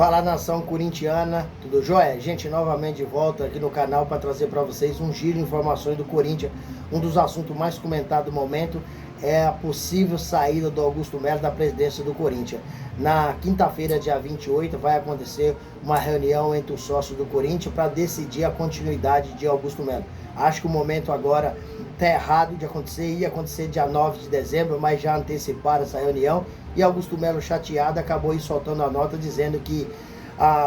Fala, nação corintiana, tudo jóia? Gente, novamente de volta aqui no canal para trazer para vocês um giro de informações do Corinthians. Um dos assuntos mais comentados do momento é a possível saída do Augusto Melo da presidência do Corinthians. Na quinta-feira, dia 28, vai acontecer uma reunião entre os sócios do Corinthians para decidir a continuidade de Augusto Melo. Acho que o momento agora está errado de acontecer, ia acontecer dia 9 de dezembro, mas já anteciparam essa reunião. E Augusto Melo, chateado, acabou aí soltando a nota dizendo que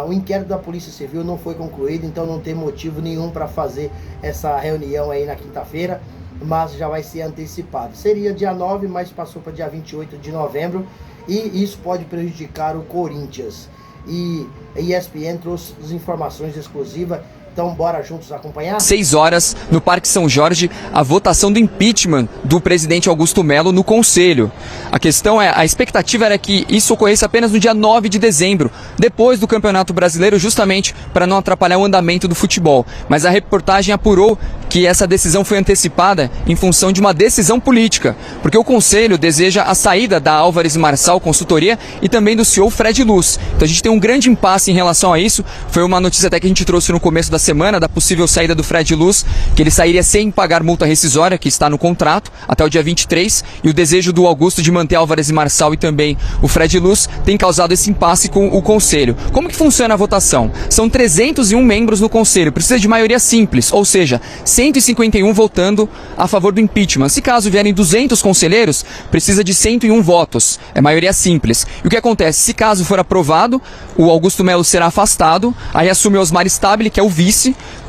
o inquérito da Polícia Civil não foi concluído, então não tem motivo nenhum para fazer essa reunião aí na quinta-feira, mas já vai ser antecipado. Seria dia 9, mas passou para dia 28 de novembro e isso pode prejudicar o Corinthians. E a ESPN trouxe as informações exclusivas. Então, bora juntos acompanhar? 6 horas, no Parque São Jorge, a votação do impeachment do presidente Augusto Melo no Conselho. A questão é, a expectativa era que isso ocorresse apenas no dia 9 de dezembro, depois do Campeonato Brasileiro, justamente para não atrapalhar o andamento do futebol. Mas a reportagem apurou que essa decisão foi antecipada em função de uma decisão política, porque o Conselho deseja a saída da Álvares Marçal Consultoria e também do CEO Fred Luz. Então a gente tem um grande impasse em relação a isso. Foi uma notícia até que a gente trouxe no começo da semana, da possível saída do Fred Luz, que ele sairia sem pagar multa rescisória, que está no contrato, até o dia 23, e o desejo do Augusto de manter Álvares Marçal e também o Fred Luz tem causado esse impasse com o Conselho. Como que funciona a votação? São 301 membros no Conselho, precisa de maioria simples, ou seja, 151 votando a favor do impeachment. Se caso vierem 200 conselheiros, precisa de 101 votos, é maioria simples. E o que acontece? Se caso for aprovado, o Augusto Melo será afastado, aí assume o Osmar Stabile, que é o vice,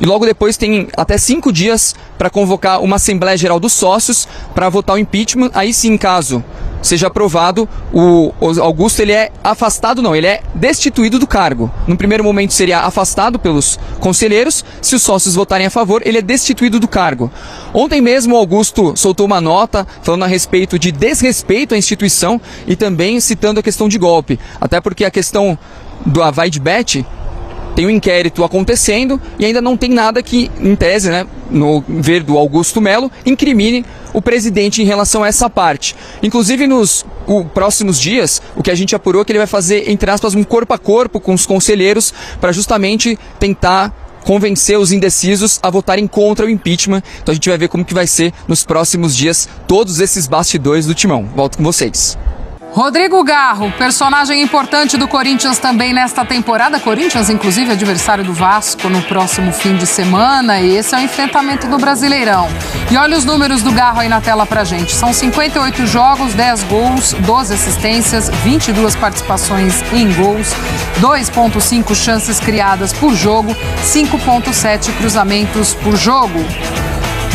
e logo depois tem até 5 dias para convocar uma Assembleia Geral dos Sócios para votar o impeachment. Aí sim, caso seja aprovado, o Augusto ele é afastado, não, ele é destituído do cargo. No primeiro momento seria afastado pelos conselheiros, se os sócios votarem a favor, ele é destituído do cargo. Ontem mesmo o Augusto soltou uma nota falando a respeito de desrespeito à instituição e também citando a questão de golpe, até porque a questão do Avaidbet tem um inquérito acontecendo e ainda não tem nada que, em tese, né, no ver do Augusto Melo, incrimine o presidente em relação a essa parte. Inclusive, nos próximos dias, o que a gente apurou é que ele vai fazer, entre aspas, um corpo a corpo com os conselheiros para justamente tentar convencer os indecisos a votarem contra o impeachment. Então a gente vai ver como que vai ser nos próximos dias todos esses bastidores do Timão. Volto com vocês. Rodrigo Garro, personagem importante do Corinthians também nesta temporada. Corinthians, inclusive, adversário do Vasco no próximo fim de semana. E esse é o enfrentamento do Brasileirão. E olha os números do Garro aí na tela pra gente. São 58 jogos, 10 gols, 12 assistências, 22 participações em gols, 2,5 chances criadas por jogo, 5,7 cruzamentos por jogo.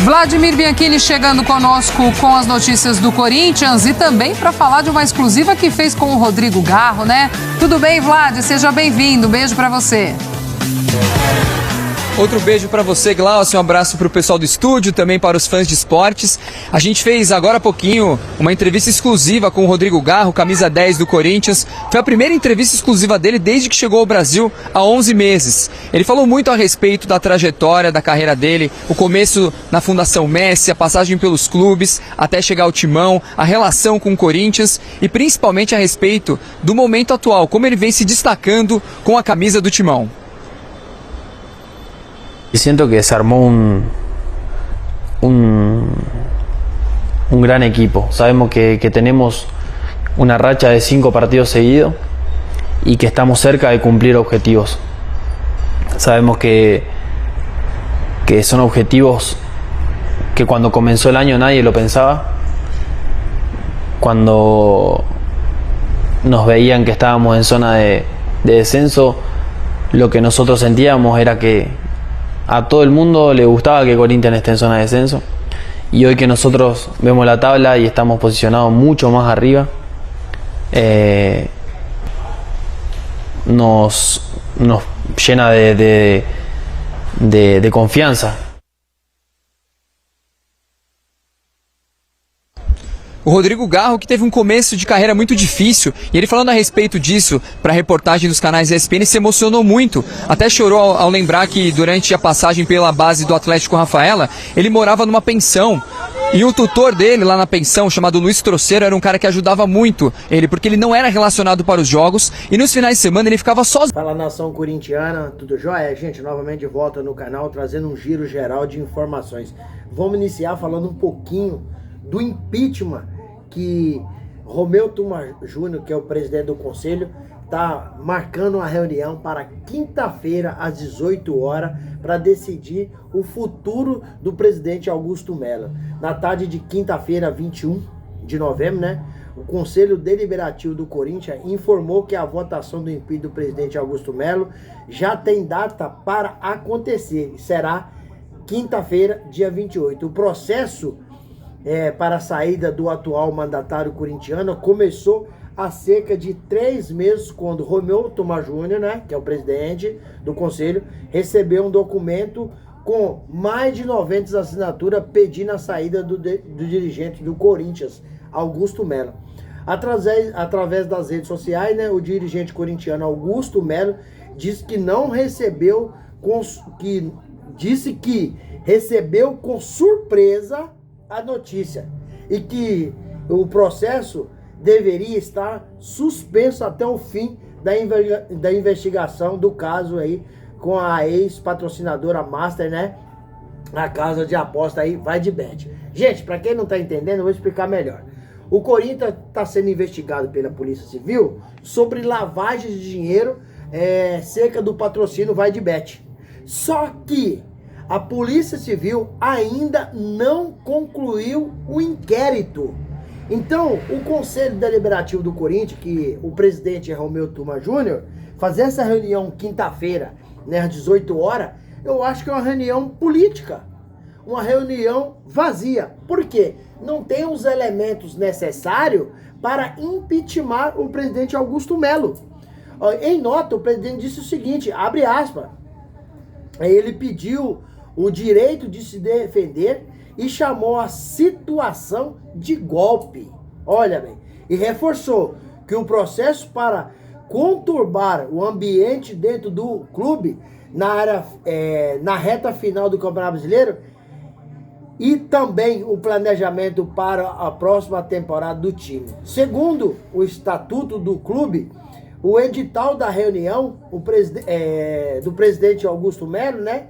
Vladimir Bianchini chegando conosco com as notícias do Corinthians e também para falar de uma exclusiva que fez com o Rodrigo Garro, né? Tudo bem, Vlad? Seja bem-vindo. Beijo para você. Outro beijo para você, Glaucio, um abraço para o pessoal do estúdio, também para os fãs de esportes. A gente fez agora há pouquinho uma entrevista exclusiva com o Rodrigo Garro, camisa 10 do Corinthians. Foi a primeira entrevista exclusiva dele desde que chegou ao Brasil há 11 meses. Ele falou muito a respeito da trajetória, da carreira dele, o começo na Fundação Messi, a passagem pelos clubes, até chegar ao Timão, a relação com o Corinthians e principalmente a respeito do momento atual, como ele vem se destacando com a camisa do Timão. Y siento que se armó un gran equipo. Sabemos que tenemos una racha de 5 partidos seguidos y que estamos cerca de cumplir objetivos. Sabemos que son objetivos que cuando comenzó el año nadie lo pensaba. Cuando nos veían que estábamos en zona de descenso, lo que nosotros sentíamos era que a todo el mundo le gustaba que Corinthians esté en zona de descenso, y hoy que nosotros vemos la tabla y estamos posicionados mucho más arriba, nos llena de confianza. O Rodrigo Garro, que teve um começo de carreira muito difícil, e ele falando a respeito disso para a reportagem dos canais ESPN, se emocionou muito, até chorou ao lembrar que durante a passagem pela base do Atlético Rafaela, ele morava numa pensão E o tutor dele lá na pensão, chamado Luiz Troceiro, era um cara que ajudava muito ele, porque ele não era relacionado para os jogos e nos finais de semana ele ficava sozinho. Fala, nação corintiana, tudo jóia? Gente, novamente de volta no canal, trazendo um giro geral de informações. Vamos iniciar falando um pouquinho do impeachment que Romeu Tuma Júnior, que é o presidente do conselho, está marcando uma reunião para quinta-feira às 18 horas para decidir o futuro do presidente Augusto Melo. Na tarde de quinta-feira, 21 de novembro, né? O Conselho Deliberativo do Corinthians informou que a votação do impeachment do presidente Augusto Melo já tem data para acontecer. Será quinta-feira, dia 28. O processo para a saída do atual mandatário corintiano começou há cerca de 3 meses, quando Romeu Tuma Júnior, né, que é o presidente do conselho, recebeu um documento com mais de 90 assinaturas pedindo a saída do dirigente do Corinthians, Augusto Melo. Através das redes sociais, né, o dirigente corintiano Augusto Melo disse que não recebeu, disse que recebeu com surpresa a notícia e que o processo deveria estar suspenso até o fim da investigação do caso aí com a ex-patrocinadora Master, né? A casa de aposta aí, vai de bet. Gente, para quem não tá entendendo, eu vou explicar melhor. O Corinthians está sendo investigado pela Polícia Civil sobre lavagem de dinheiro cerca do patrocínio vai de bet. Só que a Polícia Civil ainda não concluiu o inquérito. Então, o Conselho Deliberativo do Corinthians, que o presidente é Romeu Tuma Júnior, fazer essa reunião quinta-feira, né, às 18 horas, eu acho que é uma reunião política, uma reunião vazia. Por quê? Não tem os elementos necessários para impeachment o presidente Augusto Melo. Em nota, o presidente disse o seguinte, abre aspas, ele pediu o direito de se defender e chamou a situação de golpe. Olha bem, e reforçou que o processo para conturbar o ambiente dentro do clube na reta final do Campeonato Brasileiro e também o planejamento para a próxima temporada do time. Segundo o estatuto do clube, o edital da reunião do presidente Augusto Melo, né,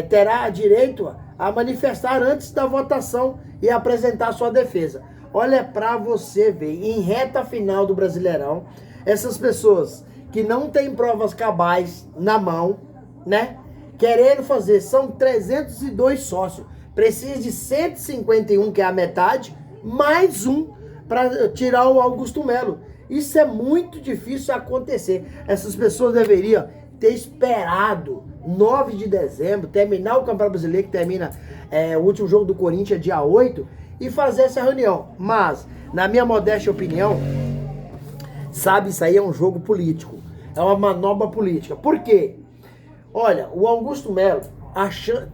terá direito a manifestar antes da votação e apresentar sua defesa. Olha para você ver, em reta final do Brasileirão, essas pessoas que não têm provas cabais na mão, né, querendo fazer, são 302 sócios, precisa de 151, que é a metade, mais um para tirar o Augusto Melo. Isso é muito difícil acontecer. Essas pessoas deveriam ter esperado 9 de dezembro, terminar o Campeonato Brasileiro, que termina o último jogo do Corinthians, dia 8, e fazer essa reunião. Mas, na minha modesta opinião, sabe, isso aí é um jogo político, é uma manobra política. Por quê? Olha, o Augusto Melo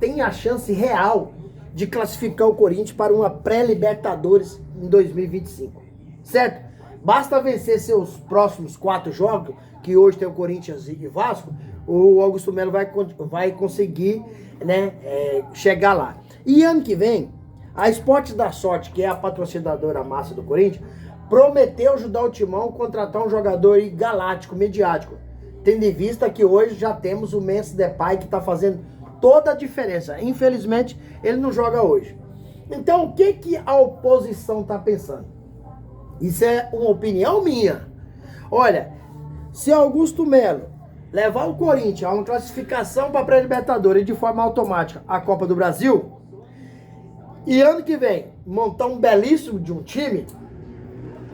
tem a chance real de classificar o Corinthians para uma pré-Libertadores em 2025, certo? Basta vencer seus próximos 4 jogos, que hoje tem o Corinthians e Vasco, o Augusto Melo vai conseguir, né, chegar lá. E ano que vem, a Esportes da Sorte, que é a patrocinadora massa do Corinthians, prometeu ajudar o Timão a contratar um jogador galáctico, mediático, tendo em vista que hoje já temos o Memphis Depay, que está fazendo toda a diferença. Infelizmente, ele não joga hoje. Então, o que a oposição está pensando? Isso é uma opinião minha. Olha, se Augusto Melo levar o Corinthians a uma classificação para a pré-Libertadores de forma automática a Copa do Brasil, e ano que vem montar um belíssimo de um time,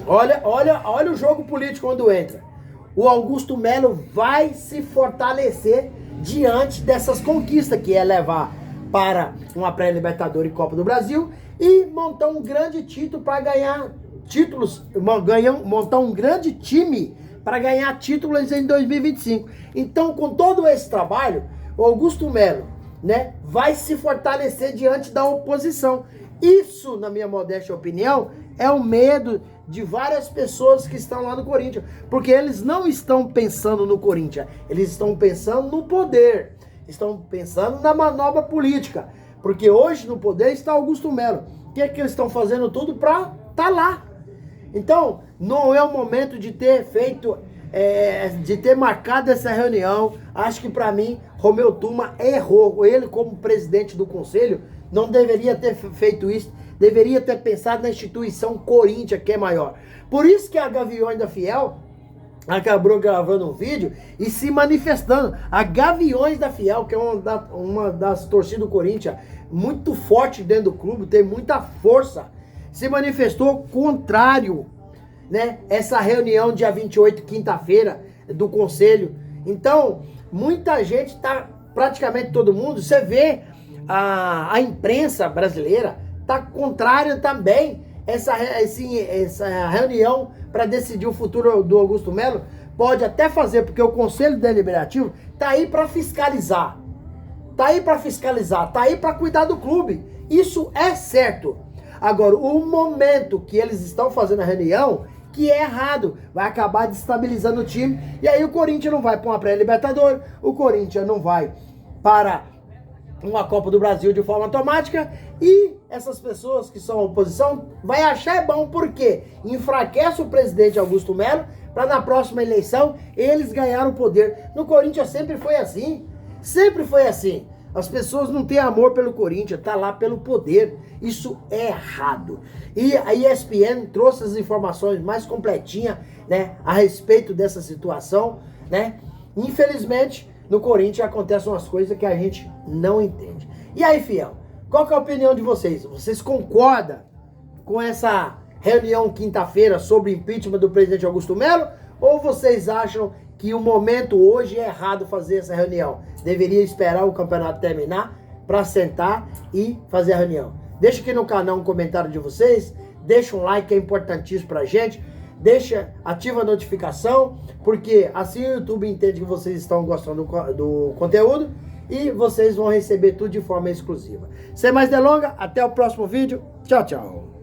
olha o jogo político quando entra. O Augusto Melo vai se fortalecer diante dessas conquistas, que é levar para uma pré-Libertadores e Copa do Brasil e montar um grande título para ganhar títulos, montar um grande time para ganhar títulos em 2025. Então, com todo esse trabalho, o Augusto Melo, né, vai se fortalecer diante da oposição. Isso, na minha modesta opinião, é o medo de várias pessoas que estão lá no Corinthians, porque eles não estão pensando no Corinthians, eles estão pensando no poder, estão pensando na manobra política, porque hoje no poder está Augusto Melo. que eles estão fazendo tudo para estar lá. Então, não é o momento de ter feito, de ter marcado essa reunião. Acho que para mim, Romeu Tuma errou. Ele, como presidente do conselho, não deveria ter feito isso. Deveria ter pensado na instituição Corinthians, que é maior. Por isso que a Gaviões da Fiel acabou gravando um vídeo e se manifestando. A Gaviões da Fiel, que é uma das torcidas do Corinthians, muito forte dentro do clube, tem muita força, se manifestou contrário, né? Essa reunião dia 28, quinta-feira, do conselho. Então, muita gente tá, praticamente todo mundo, você vê a imprensa brasileira tá contrária também essa reunião para decidir o futuro do Augusto Melo. Pode até fazer, porque o Conselho Deliberativo tá aí para fiscalizar. Tá aí para fiscalizar, tá aí para cuidar do clube. Isso é certo. Agora, o momento que eles estão fazendo a reunião, que é errado, vai acabar destabilizando o time. E aí o Corinthians não vai para uma pré-libertadores, o Corinthians não vai para uma Copa do Brasil de forma automática, e essas pessoas que são oposição vai achar bom, porque enfraquece o presidente Augusto Melo, para na próxima eleição eles ganharem o poder. No Corinthians sempre foi assim. Sempre foi assim. As pessoas não têm amor pelo Corinthians, tá lá pelo poder. Isso é errado. E a ESPN trouxe as informações mais completinhas, né, a respeito dessa situação, né? Infelizmente, no Corinthians acontecem umas coisas que a gente não entende. E aí, fiel, qual que é a opinião de vocês? Vocês concordam com essa reunião quinta-feira sobre impeachment do presidente Augusto Melo? Ou vocês acham que o momento hoje é errado fazer essa reunião? Deveria esperar o campeonato terminar para sentar e fazer a reunião? Deixa aqui no canal um comentário de vocês, deixa um like, que é importantíssimo pra gente, ativa a notificação, porque assim o YouTube entende que vocês estão gostando do conteúdo e vocês vão receber tudo de forma exclusiva. Sem mais delongas, até o próximo vídeo. Tchau, tchau.